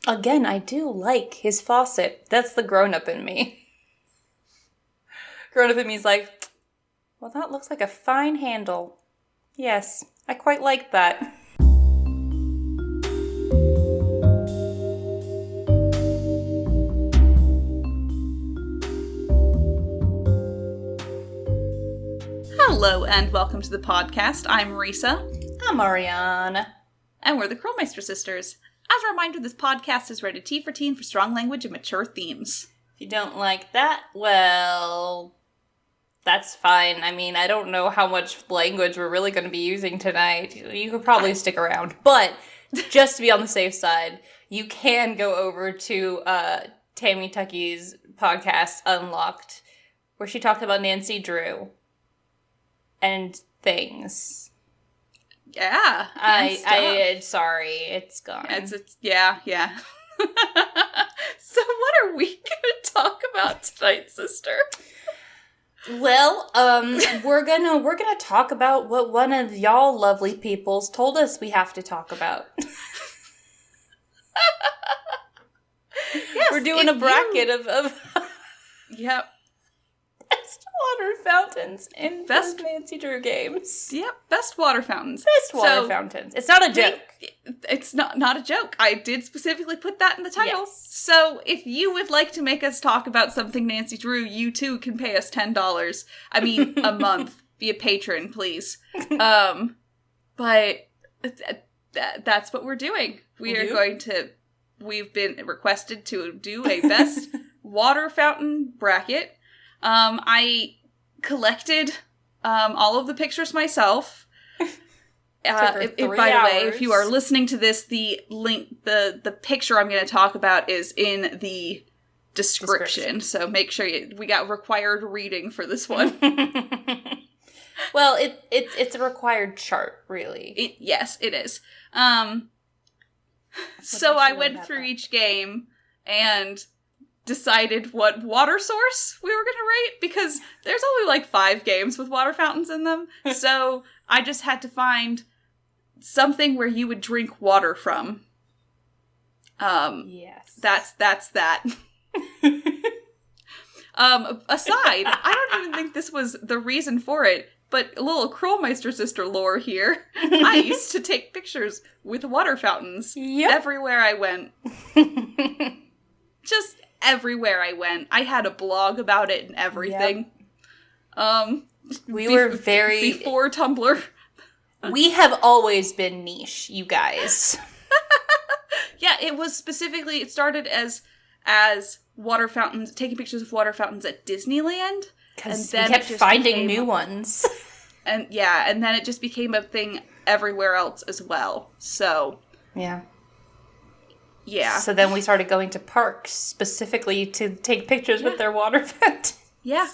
Again, I do like his faucet. That's the grown-up in me. Grown-up in me is like, well, that looks like a fine handle. Yes, I quite like that. Hello and welcome to the podcast. I'm Marisa. I'm Ariane. And we're the Krolmeister sisters. As a reminder, this podcast is rated T for teen for strong language and mature themes. If you don't like that, well, that's fine. I mean, I don't know how much language we're really going to be using tonight. You could probably stick around. But just to be on the safe side, you can go over to Tammy Tucky's podcast, Unlocked, where she talked about Nancy Drew and things. Yeah. Sorry, it's gone. Yeah. So what are we going to talk about tonight, sister? Well, we're gonna talk about what one of y'all lovely peoples told us we have to talk about. Yes, we're doing a bracket of Yep. best water fountains in best Nancy Drew games. Yep, best water fountains. Best water fountains. It's not a joke. It's not a joke. I did specifically put that in the title. Yes. So if you would like to make us talk about something Nancy Drew, you too can pay us $10. I mean, a month. Be a patron, please. But that's what we're doing. We've been requested to do a best water fountain bracket. I collected all of the pictures myself. By the way, if you are listening to this, the link, the picture I'm going to talk about is in the description. So make sure we got required reading for this one. Well, it's a required chart, really. Yes, it is. So I went through each game and decided what water source we were going to rate, because there's only like 5 games with water fountains in them. So I just had to find something where you would drink water from. Yes. That's that. Aside, I don't even think this was the reason for it, but a little Krolmeister sister lore here. I used to take pictures with water fountains everywhere I went. Just everywhere I went. I had a blog about it and everything. Yep. We were very... Before Tumblr. We have always been niche, you guys. Yeah, it started as water fountains, taking pictures of water fountains at Disneyland. Because we kept finding new ones. And then it just became a thing everywhere else as well. So... Yeah. So then we started going to parks specifically to take pictures with their water fountain. Yeah.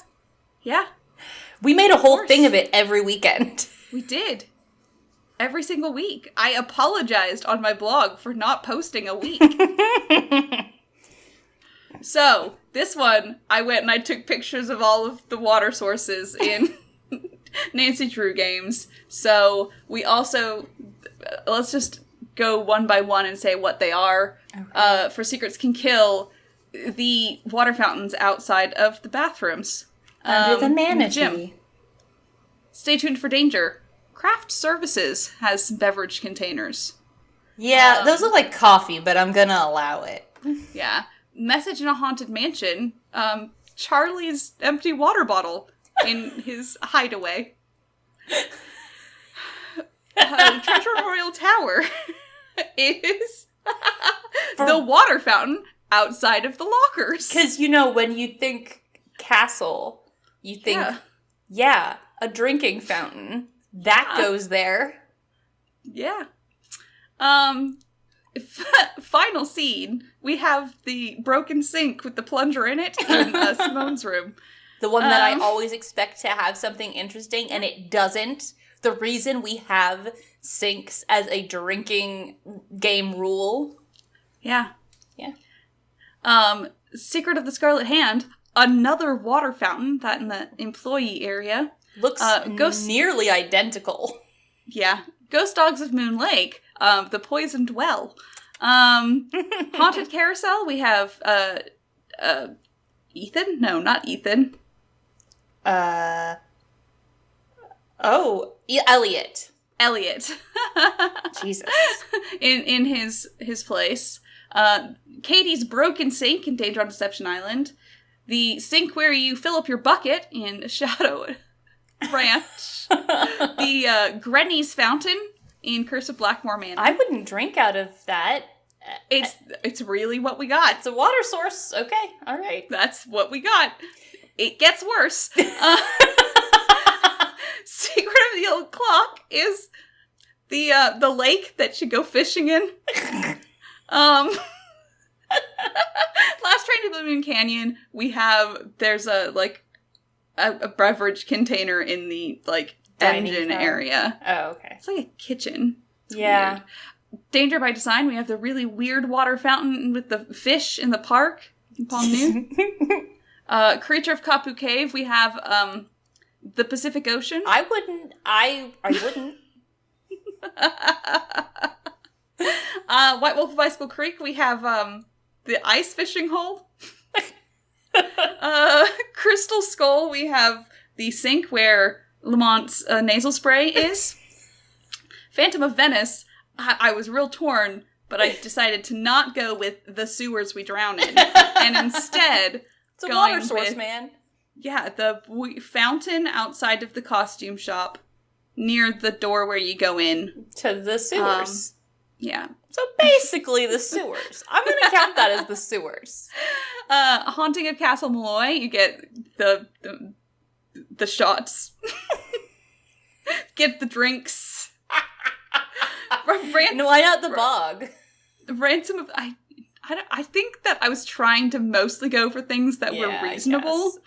We made a whole thing of it every weekend. We did. Every single week. I apologized on my blog for not posting a week. So, this one, I went and I took pictures of all of the water sources in Nancy Drew games. So, we also... Let's just go one by one and say what they are. Okay. For Secrets Can Kill, the water fountains outside of the bathrooms. Under the manatee. Gym. Stay tuned for danger. Craft Services has some beverage containers. Yeah, those look like coffee, but I'm gonna allow it. Yeah. Message in a Haunted Mansion. Charlie's empty water bottle in his hideaway. Treasure Royal Tower is the water fountain outside of the lockers. Because, when you think castle, you think, a drinking fountain. That goes there. Yeah. Final scene, we have the broken sink with the plunger in it in Simone's room. The one that I always expect to have something interesting, and it doesn't. The reason we have sinks as a drinking game rule. Yeah. Secret of the Scarlet Hand, another water fountain, that in the employee area. Looks nearly identical. Yeah. Ghost Dogs of Moon Lake, the poisoned well. Haunted Carousel, we have, Ethan? No, not Ethan. Elliot. Elliot. Jesus. in his place. Katie's broken sink in Danger on Deception Island. The sink where you fill up your bucket in Shadow Ranch. The Grenny's fountain in Curse of Blackmore Manor. I wouldn't drink out of that. It's really what we got. It's a water source. Okay, all right. That's what we got. It gets worse. Secret of the Old Clock is the lake that you go fishing in. Last Train to Blue Moon Canyon, there's a beverage container in the engine area. Oh, okay. It's like a kitchen. It's yeah. weird. Danger by Design, we have the really weird water fountain with the fish in the park in Palm New. Creature of Kapu Cave, we have the Pacific Ocean. I wouldn't. White Wolf of Icicle Creek, we have the ice fishing hole. Crystal Skull, we have the sink where Lamont's nasal spray is. Phantom of Venice, I was real torn, but I decided to not go with the sewers we drown in, and instead it's a water source, man. Yeah, the fountain outside of the costume shop, near the door where you go in to the sewers. Yeah. So basically the sewers. I'm going to count that as the sewers. Haunting of Castle Malloy, you get the shots. Get the drinks. No, why not the bog? Ransom of... I think that I was trying to mostly go for things that were reasonable.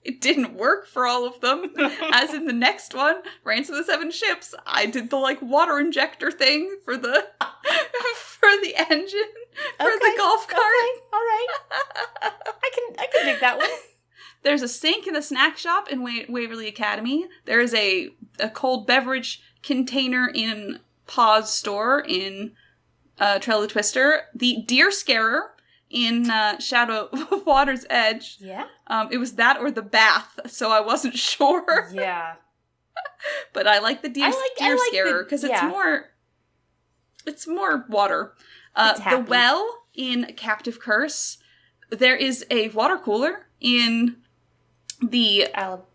It didn't work for all of them. As in the next one, Ransom of the Seven Ships, I did the water injector thing for the engine for the golf cart. Okay, all right. I can dig that one. There's a sink in the snack shop in Waverly Academy. There is a cold beverage container in Paws store in Trail of the Twister. The Deer Scarer in Shadow Water's Edge. Yeah. It was that or the bath, so I wasn't sure. Yeah. But I like the deer scarer because it's more water. The well in Captive Curse. There is a water cooler in the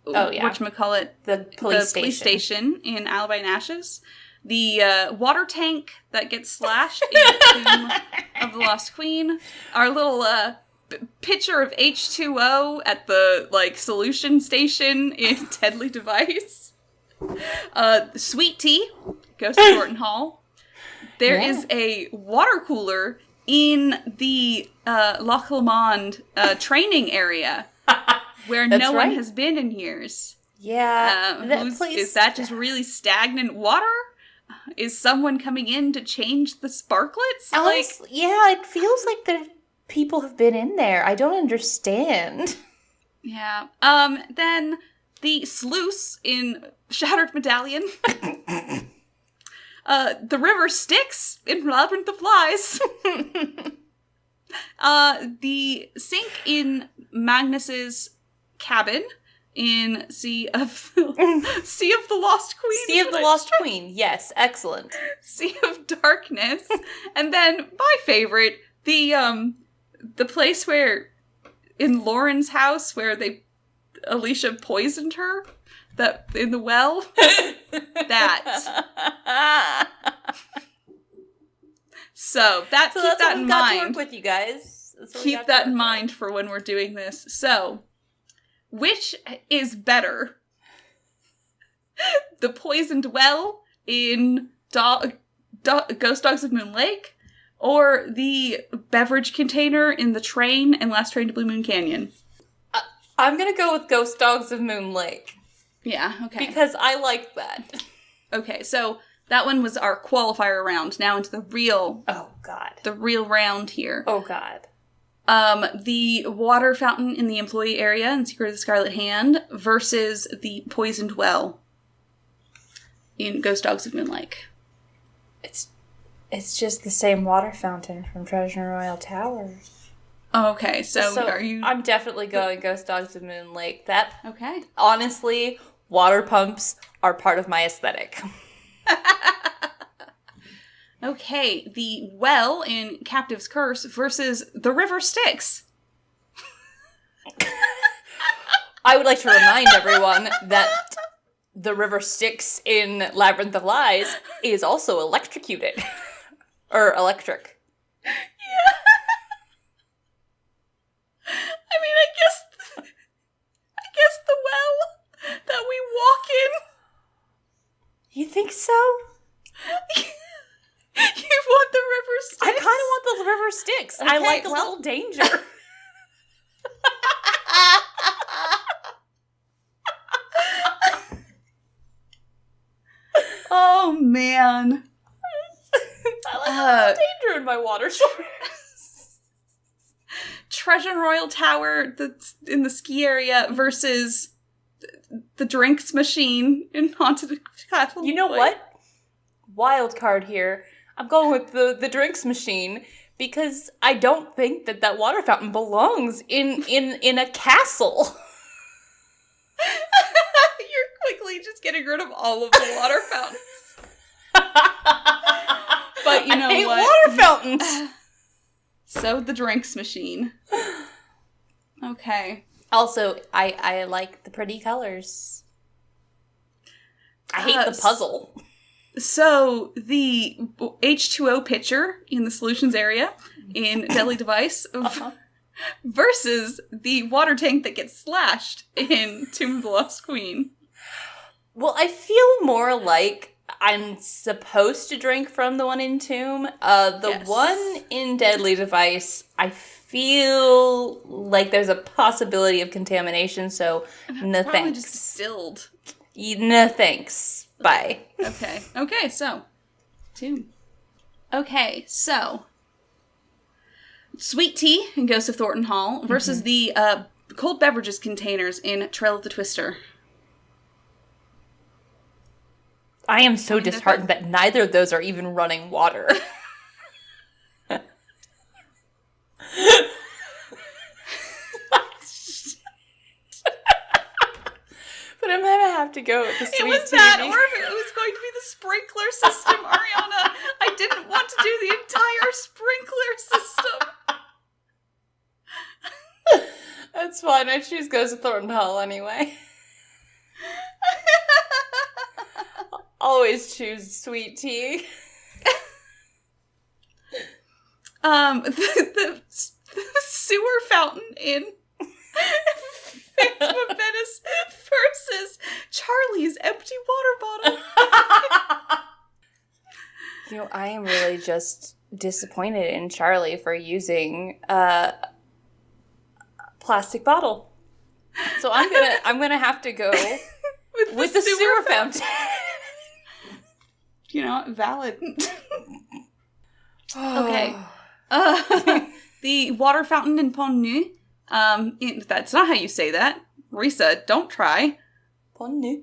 whatchamacallit, the police station in Alibi and Ashes. The water tank that gets slashed in Tomb of the Lost Queen. Our little pitcher of H2O at the solution station in Deadly Device. Sweet tea, Ghost of Thornton Hall. There is a water cooler in the Loch Lomond training area where no one has been in years. Yeah. Is that just really stagnant water? Is someone coming in to change the sparklets? Yeah, it feels like the people have been in there. I don't understand. Yeah. Then the sluice in Shattered Medallion. The river Styx in Labyrinth of Flies. The sink in Magnus's cabin in Sea of the Lost Queen. Sea of the Lost Queen. Yes, excellent. Sea of Darkness. And then my favorite, the place where in Lauren's house where Alicia poisoned her, that in the well. That. So keep that in mind. To work with you guys. Keep that in mind for when we're doing this. So, which is better? The poisoned well in Ghost Dogs of Moon Lake, or the beverage container in the train in Last Train to Blue Moon Canyon? I'm gonna go with Ghost Dogs of Moon Lake. Yeah, okay. Because I like that. Okay, so that one was our qualifier round. Now into the real... Oh, God. The real round here. Oh, God. The water fountain in the employee area in Secret of the Scarlet Hand versus the poisoned well in Ghost Dogs of Moon Lake. It's just the same water fountain from Treasure Royal Tower. Okay, so are you... I'm definitely going Ghost Dogs of Moon Lake. That, Okay. honestly, water pumps are part of my aesthetic. Okay, the well in Captive's Curse versus the River Styx. I would like to remind everyone that the River Styx in Labyrinth of Lies is also electrocuted. Or electric. Yeah. I mean, I guess the well that we walk in. You think so? You want the River Styx? I kind of want the River Styx. Okay, I like a little danger. Oh, man. I like a little danger in my water source. Treasure Royal Tower that's in the ski area versus the drinks machine in Haunted Castle. You know what? Wild card here. I'm going with the drinks machine because I don't think that water fountain belongs in a castle. You're quickly just getting rid of all of the water fountains. But you know I hate what? water fountains. So the drinks machine. Okay. Also, I like the pretty colors. I hate the puzzle. So the H2O pitcher in the solutions area in Deadly Device versus the water tank that gets slashed in Tomb of the Lost Queen. Well, I feel more like I'm supposed to drink from the one in Tomb. The one in Deadly Device, I feel like there's a possibility of contamination, so no Probably thanks. just distilled. No thanks. Bye. Okay, so Tomb. Okay, so Sweet Tea in Ghost of Thornton Hall versus the cold beverages containers in Trail of the Twister. I am so disheartened that neither of those are even running water. But I'm gonna have to go with the Sweet Tea. It was that, or if it was going to be the sprinkler system, Ariana. I didn't want to do the entire sprinkler system. That's fine. I choose Ghost of Thornton Hall anyway. Always choose Sweet Tea. The sewer fountain in Phantom of Venice versus Charlie's empty water bottle. You know, I am really just disappointed in Charlie for using a plastic bottle. So I'm gonna have to go with the sewer fountain. You know, valid. Okay. The water fountain in Pont Neuf. That's not how you say that. Risa, don't try. Pont Neuf.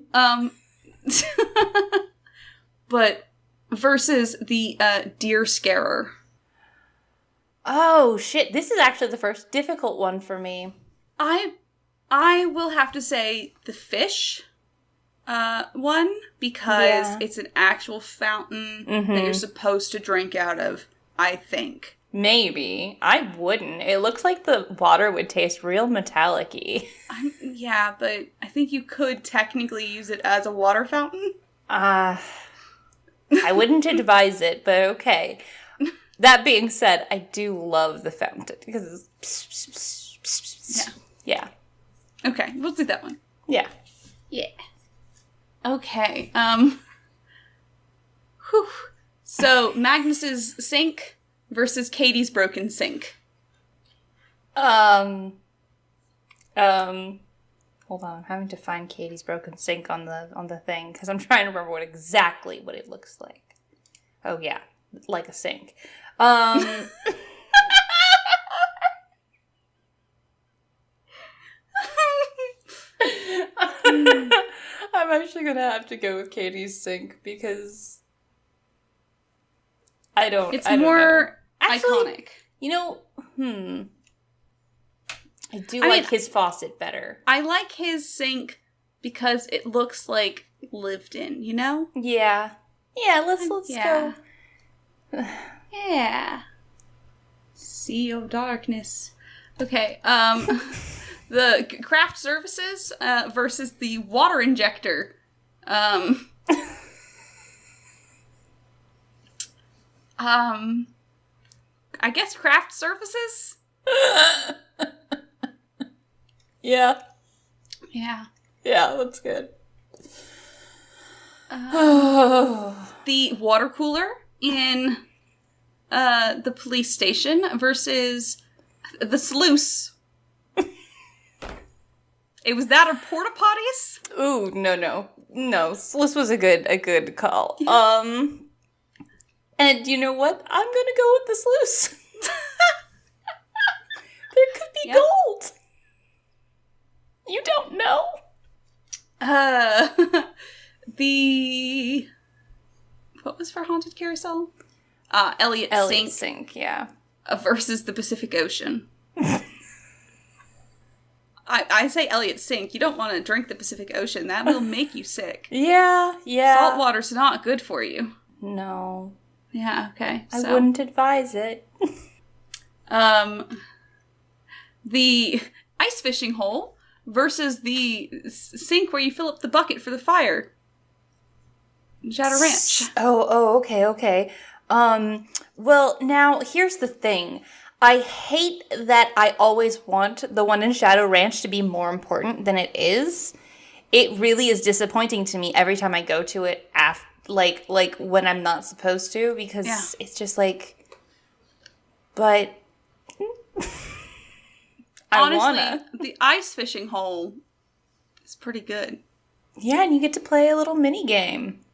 But versus the deer scarer. Oh shit! This is actually the first difficult one for me. I will have to say the fish one because it's an actual fountain that you're supposed to drink out of, I think. Maybe. I wouldn't. It looks like the water would taste real metallic-y. Yeah, but I think you could technically use it as a water fountain. I wouldn't advise it, but okay. That being said, I do love the fountain because it's... Yeah. Okay, we'll do that one. Yeah. Yeah. Okay. Whew. So Magnus's sink versus Katie's broken sink. Hold on, I'm having to find Katie's broken sink on the thing because I'm trying to remember exactly what it looks like. Oh yeah, like a sink. I'm actually gonna have to go with Katie's sink because It's I don't more know. Actually, iconic. You know, I do like his faucet better. I like his sink because it looks like lived in, you know? Yeah. Yeah, let's go. Yeah. Sea of darkness. Okay, the craft services versus the water injector. I guess craft services? Yeah. Yeah. Yeah, that's good. The water cooler in the police station versus the sluice. It was that or porta potties? Ooh, no. This was a good call. Yeah. And you know what? I'm gonna go with the sluice. There could be gold. You don't know. What was for Haunted Carousel? Elliot Sink, yeah. Versus the Pacific Ocean. I say Elliot Sink. You don't want to drink the Pacific Ocean. That will make you sick. Yeah. Salt water's not good for you. No. Yeah, okay. I wouldn't advise it. The ice fishing hole versus the sink where you fill up the bucket for the fire. Shadow Ranch. Okay. Well, now, here's the thing. I hate that I always want the one in Shadow Ranch to be more important than it is. It really is disappointing to me every time I go to it like when I'm not supposed to, because it's just like, but honestly, the ice fishing hole is pretty good. Yeah, and you get to play a little mini game.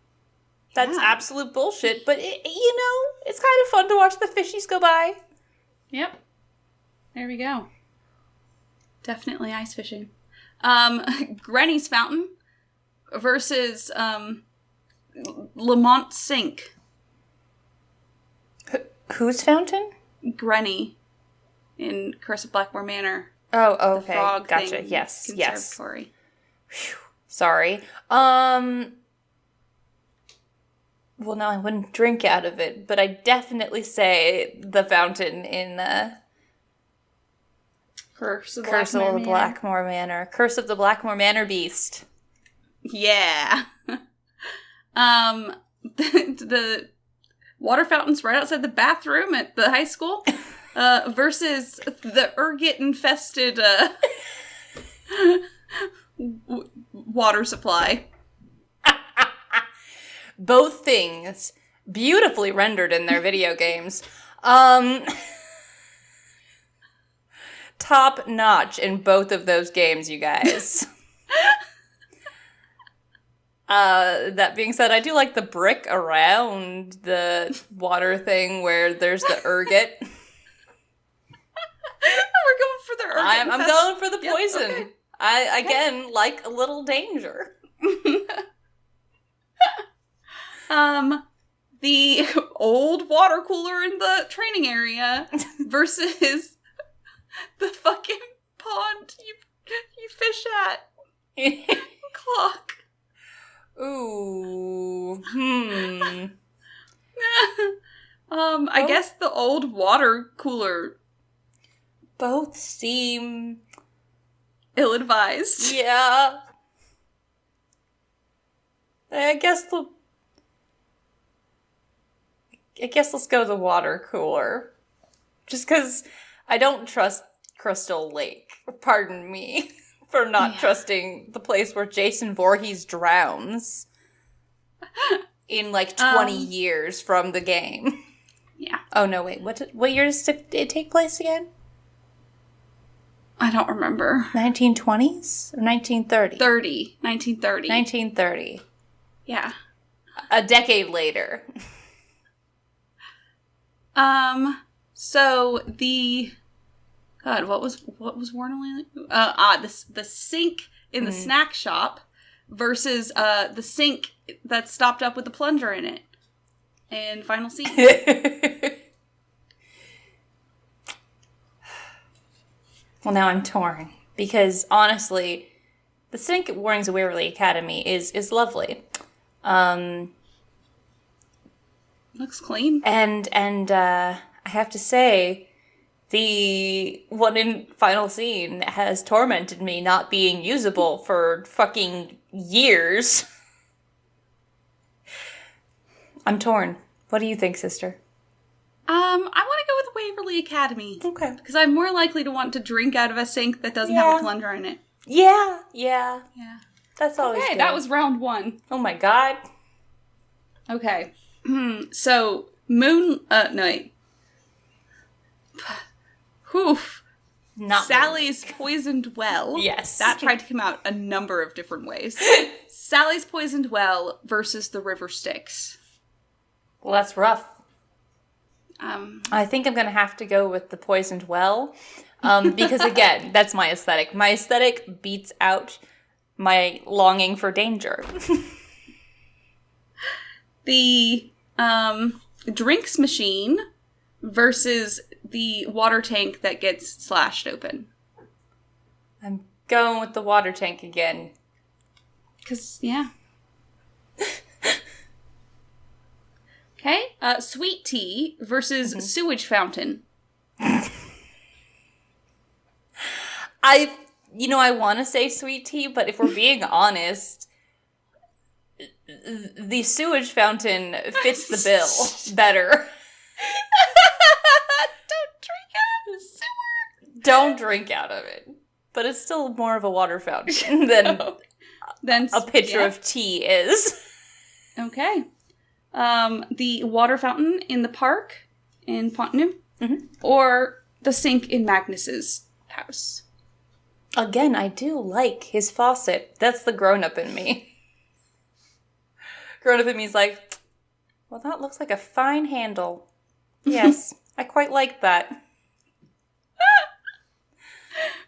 That's absolute bullshit, but it's kind of fun to watch the fishies go by. Yep. There we go. Definitely ice fishing. Granny's Fountain versus Lamont Sink. Whose fountain? Granny in Curse of Blackmore Manor. Oh, okay. The frog Gotcha. thing, Yes. conservatory. Whew. Sorry. Well, no, I wouldn't drink out of it, but I definitely say the fountain in Curse of the Blackmore Manor. Curse of the Blackmore Manor Beast. Yeah. The water fountains right outside the bathroom at the high school versus the ergot-infested water supply. Both things beautifully rendered in their video games. Top notch in both of those games, you guys. That being said, I do like the brick around the water thing where there's the ergot. We're going for the ergot. I'm going for the poison. Yep, okay. I, again, like a little danger. The old water cooler in the training area versus the fucking pond you fish at. Clock. Ooh. I guess the old water cooler. Both seem ill-advised. Yeah. I guess let's go the water cooler. Just because I don't trust Crystal Lake. Pardon me for not trusting the place where Jason Voorhees drowns in like 20 years from the game. Yeah. Oh, no, wait. What year does it take place again? I don't remember. 1920s or 1930? 1930. 1930. Yeah. A decade later. So the God, what was Warner the sink in the snack shop versus the sink that stopped up with the plunger in it. And final scene. Well, now I'm torn. Because, honestly, the sink at Warrings of Waverly Academy is lovely. Looks clean. And I have to say, the one in final scene has tormented me not being usable for fucking years. I'm torn. What do you think, sister? I want to go with Waverly Academy. Okay. Because I'm more likely to want to drink out of a sink that doesn't have a plunger in it. Yeah. That's always Okay, good. that was round 1. Oh my god. Okay. So, no wait. Oof. Not Sally's poisoned well. Yes. That tried to come out a number of different ways. Sally's poisoned well versus the river Styx. Well, that's rough. I think I'm going to have to go with the poisoned well. Because, again, that's my aesthetic. My aesthetic beats out my longing for danger. The drinks machine versus the water tank that gets slashed open. I'm going with the water tank again. Because, yeah. Okay. Sweet tea versus sewage fountain. I want to say sweet tea, but if we're being honest, the sewage fountain fits the bill better. Don't drink out of the sewer. Don't drink out of it. But it's still more of a water fountain than a pitcher of tea is. Okay. The water fountain in the park in Pontenum, or the sink in Magnus's house. Again, I do like his faucet. That's the grown-up in me. Grown-up in me is like, well, that looks like a fine handle. Yes, I quite like that.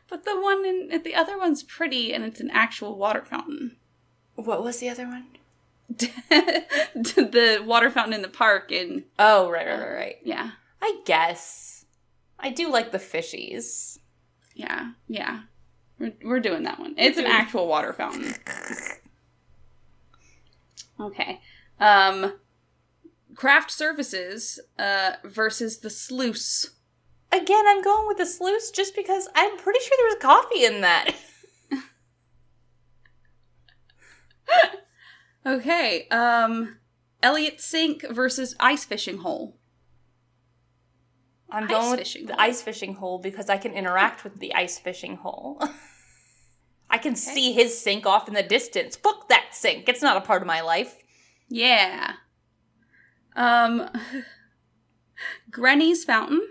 But the other one's pretty, and it's an actual water fountain. What was the other one? The water fountain in the park in... Oh, right. Yeah. I guess. I do like the fishies. Yeah. We're doing that one. It's an actual water fountain. Okay. Craft services versus the sluice. Again, I'm going with the sluice just because I'm pretty sure there was coffee in that. Okay. Elliot's sink versus ice fishing hole. I'm going with the ice fishing hole because I can interact with the ice fishing hole. I can see his sink off in the distance. Fuck that sink. It's not a part of my life. Yeah. Granny's fountain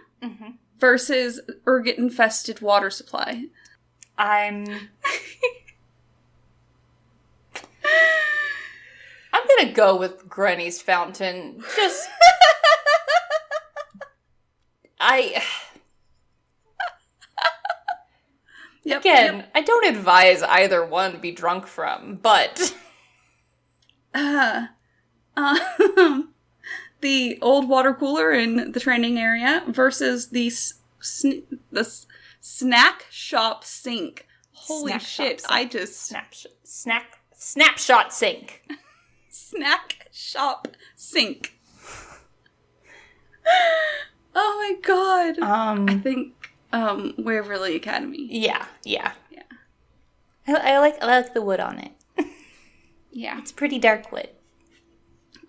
versus ergot-infested water supply. I'm gonna go with Granny's fountain. Just... Again, I don't advise either one be drunk from, but... the old water cooler in the training area versus the snack shop sink. Holy shit, I just... Snapshot sink. Snack shop sink. Oh my god. I think Waverly Academy. Yeah. I like the wood on it. Yeah. It's pretty dark wood.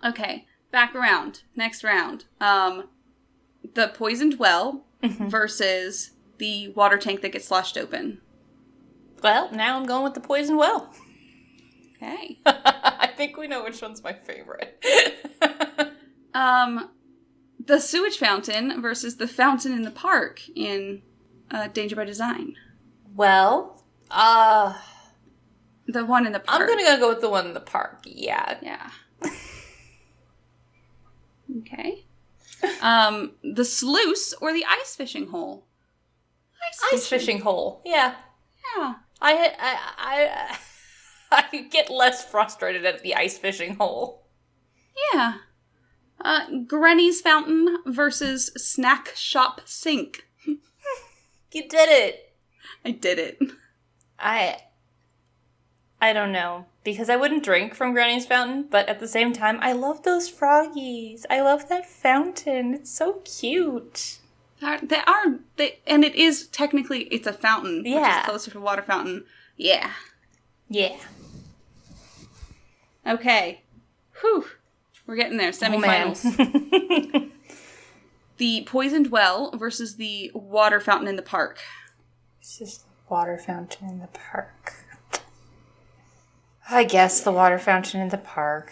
Okay, back around. Next round. The poisoned well versus the water tank that gets slashed open. Well, now I'm going with the poisoned well. Okay. I think we know which one's my favorite. The sewage fountain versus the fountain in the park in Danger by Design. Well, the one in the park. I'm gonna go with the one in the park. Yeah. Okay. The sluice or the ice fishing hole? Ice fishing hole. Yeah. Yeah. I get less frustrated at the ice fishing hole. Yeah. Granny's Fountain versus Snack Shop Sink. You did it. I did it. I don't know, because I wouldn't drink from Granny's Fountain, but at the same time, I love those froggies. I love that fountain. It's so cute. And it is technically, it's a fountain, which is closer to a water fountain. Yeah. Yeah. Okay. Whew. We're getting there. Semifinals. Oh, The Poisoned Well versus the Water Fountain in the Park. It's just the water fountain in the park. I guess the water fountain in the park.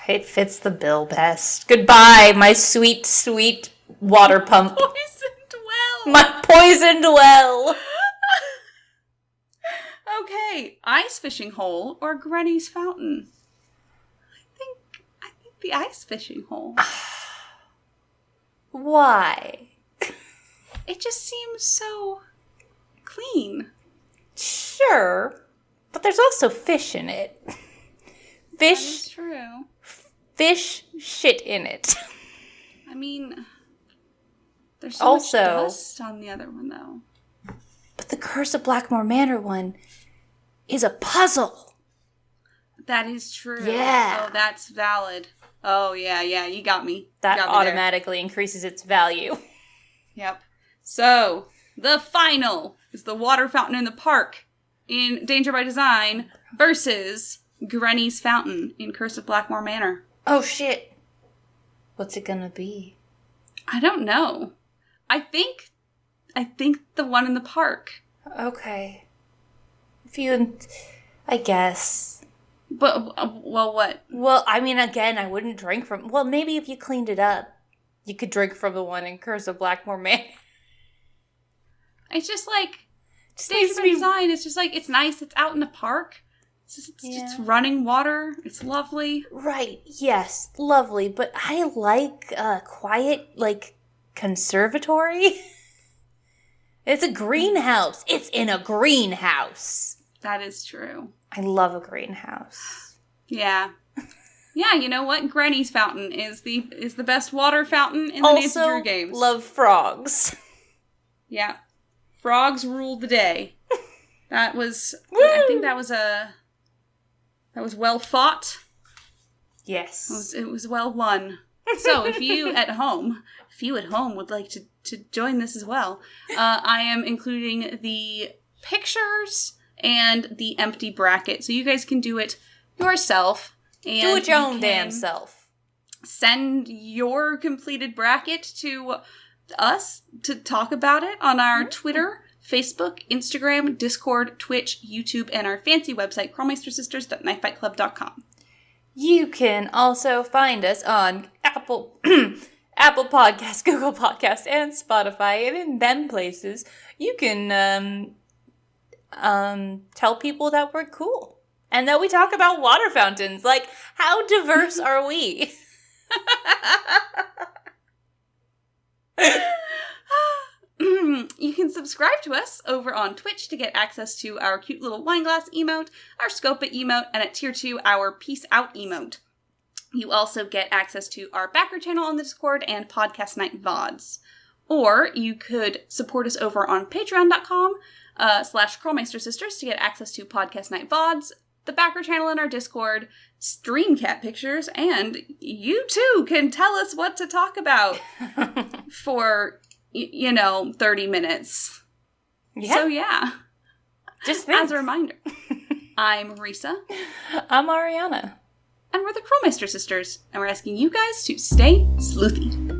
It fits the bill best. Goodbye, my sweet, sweet water pump. Poisoned Well! My poisoned well! Okay, Ice Fishing Hole or Granny's Fountain? I think the Ice Fishing Hole. Why? It just seems so clean. Sure, but there's also fish in it. That's true. Fish shit in it. I mean, there's so much Also, dust on the other one, though. but the Curse of Blackmore Manor one is a puzzle. That is true. Yeah. Oh, that's valid. Oh, yeah, you got me. That got me automatically increases its value. there. Yep. So, the final is the Water Fountain in the Park in Danger by Design versus Granny's Fountain in Curse of Blackmore Manor. Oh shit. What's it gonna be? I don't know. I think the one in the park. Okay. I guess. But, well, what? Well, I mean, again, I wouldn't drink from... Well, maybe if you cleaned it up, you could drink from the one in Curse of Blackmore Manor. It's just like, Just Danger needs to by be... Design, it's just like, it's nice, it's out in the park. It's running water, it's lovely. Right, yes, lovely, but I like quiet, like, conservatory. It's a greenhouse. It's in a greenhouse. That is true. I love a greenhouse. Yeah. Yeah, you know what? Granny's Fountain is the best water fountain in the Nancy Drew games. Love frogs. Yeah. Frogs ruled the day. That was Woo! I think that was well fought. Yes. It was well won. So if you at home would like to join this as well, I am including the pictures and the empty bracket, so you guys can do it yourself. And do it your own damn self. Send your completed bracket to us to talk about it on our Twitter, Facebook, Instagram, Discord, Twitch, YouTube, and our fancy website, krolmeistersisters.knifefightclub.com. You can also find us on Apple Podcasts, Google Podcasts, and Spotify. And in them places, you can tell people that we're cool. And that we talk about water fountains. Like, how diverse are we? You can subscribe to us over on Twitch to get access to our cute little wine glass emote, our Scopa emote, and at Tier 2, our Peace Out emote. You also get access to our backer channel on the Discord and Podcast Night VODs. Or you could support us over on patreon.com /Krolmeister Sisters to get access to Podcast Night VODs, the backer channel in our Discord, stream cat pictures, and you too can tell us what to talk about for, 30 minutes. Yeah. So yeah. Just think. As a reminder, I'm Risa. I'm Ariana. And we're the Krolmeister Sisters, and we're asking you guys to stay sleuthy.